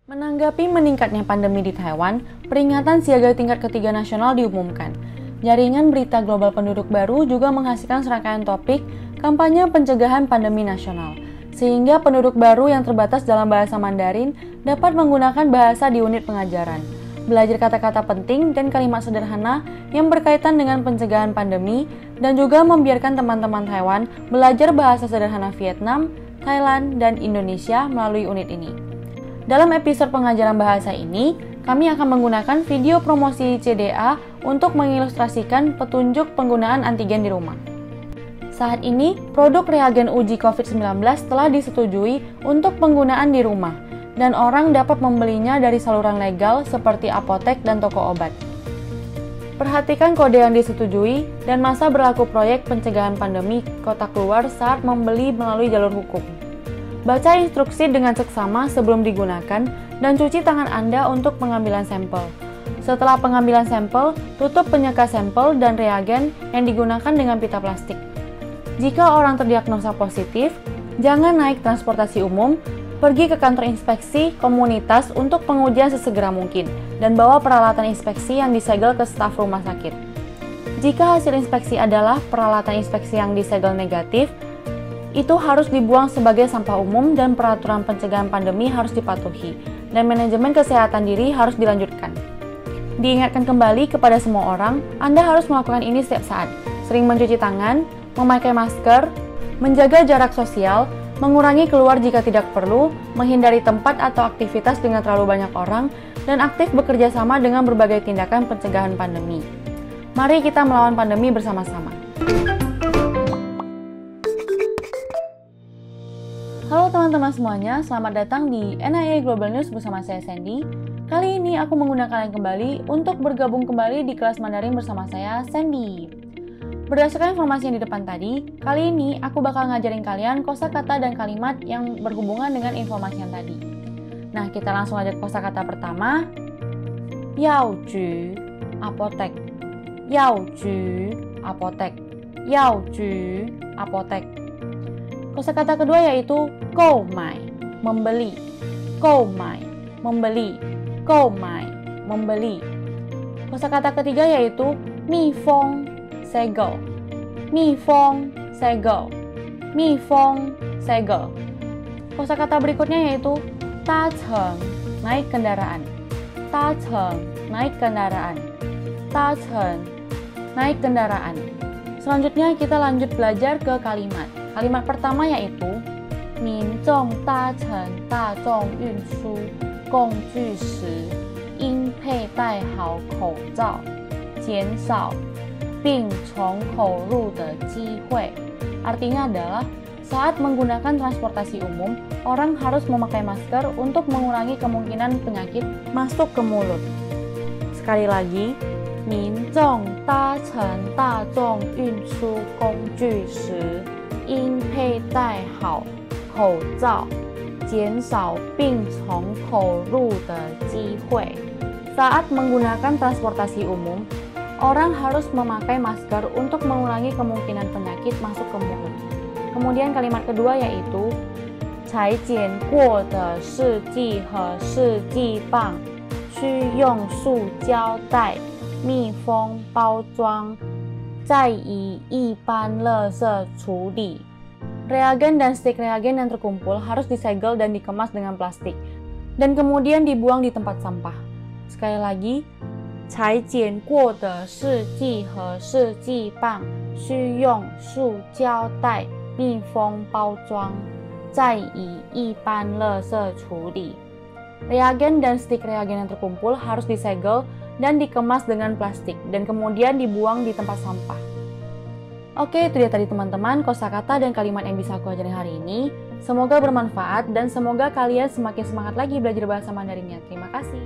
Menanggapi meningkatnya pandemi di Taiwan, peringatan siaga tingkat ketiga nasional diumumkan. Jaringan Berita Global Penduduk Baru juga menghasilkan serangkaian topik kampanye pencegahan pandemi nasional, sehingga penduduk baru yang terbatas dalam bahasa Mandarin dapat menggunakan bahasa di unit pengajaran, belajar kata-kata penting dan kalimat sederhana yang berkaitan dengan pencegahan pandemi, dan juga membiarkan teman-teman Taiwan belajar bahasa sederhana Vietnam, Thailand, dan Indonesia melalui unit ini. Dalam episode pengajaran bahasa ini, kami akan menggunakan video promosi CDA untuk mengilustrasikan petunjuk penggunaan antigen di rumah. Saat ini, produk reagen uji COVID-19 telah disetujui untuk penggunaan di rumah, dan orang dapat membelinya dari saluran legal seperti apotek dan toko obat. Perhatikan kode yang disetujui dan masa berlaku proyek pencegahan pandemi kota keluar saat membeli melalui jalur hukum. Baca instruksi dengan seksama sebelum digunakan dan cuci tangan Anda untuk pengambilan sampel. Setelah pengambilan sampel, tutup penyeka sampel dan reagen yang digunakan dengan pita plastik. Jika orang terdiagnosa positif, jangan naik transportasi umum, pergi ke kantor inspeksi komunitas untuk pengujian sesegera mungkin, dan bawa peralatan inspeksi yang disegel ke staf rumah sakit. Jika hasil inspeksi adalah peralatan inspeksi yang disegel negatif, itu harus dibuang sebagai sampah umum dan peraturan pencegahan pandemi harus dipatuhi, dan manajemen kesehatan diri harus dilanjutkan. Diingatkan kembali kepada semua orang, Anda harus melakukan ini setiap saat, sering mencuci tangan, memakai masker, menjaga jarak sosial, mengurangi keluar jika tidak perlu, menghindari tempat atau aktivitas dengan terlalu banyak orang, dan aktif bekerja sama dengan berbagai tindakan pencegahan pandemi. Mari kita melawan pandemi bersama-sama. Halo teman-teman semuanya, selamat datang di NIA Global News bersama saya Sandy. Kali ini aku mengundang kalian kembali untuk bergabung kembali di kelas Mandarin bersama saya, Sandy. Berdasarkan informasi yang di depan tadi, kali ini aku bakal ngajarin kalian kosakata dan kalimat yang berhubungan dengan informasi yang tadi. Nah, kita langsung aja ke kosakata pertama. Yaoju, apotek. Yaoju, apotek. Yaoju, apotek. Kosakata kedua yaitu gou-mai, membeli. Gou-mai, membeli. Gou-mai, membeli. Kosakata ketiga yaitu mi-fong, segel. Mi-fong, segel. Mi-fong, segel. Kosakata berikutnya yaitu da-cheng, naik kendaraan. Da-cheng, naik kendaraan. Da-cheng, naik kendaraan. Selanjutnya kita lanjut belajar ke kalimat. Kalimat pertama yaitu民众搭乘大众运输工具时应佩戴好口罩，减少病从口入的机会. Artinya adalah saat menggunakan transportasi umum, orang harus memakai masker untuk mengurangi kemungkinan penyakit masuk ke mulut. Sekali lagi, 民众搭乘大众运输工具时应佩戴好口罩，减少病从口入的机会. Saat menggunakan transportasi umum, orang harus memakai masker untuk mengurangi kemungkinan penyakit masuk ke mulut. Kemudian kalimat kedua yaitu 裁剪过的试剂和试剂棒需用塑胶袋密封包装，再以一般垃圾处理. Reagen dan stik reagen yang terkumpul harus disegel dan dikemas dengan plastik, dan kemudian dibuang di tempat sampah. Sekali lagi, 裁剪过的试剂和试剂棒需用塑胶袋密封包装，再以一般垃圾处理. Reagen dan stik reagen yang terkumpul harus disegel dan dikemas dengan plastik, dan kemudian dibuang di tempat sampah. Oke, itu dia tadi teman-teman kosakata dan kalimat yang bisa aku ajarin hari ini. Semoga bermanfaat dan semoga kalian semakin semangat lagi belajar bahasa Mandarinnya. Terima kasih.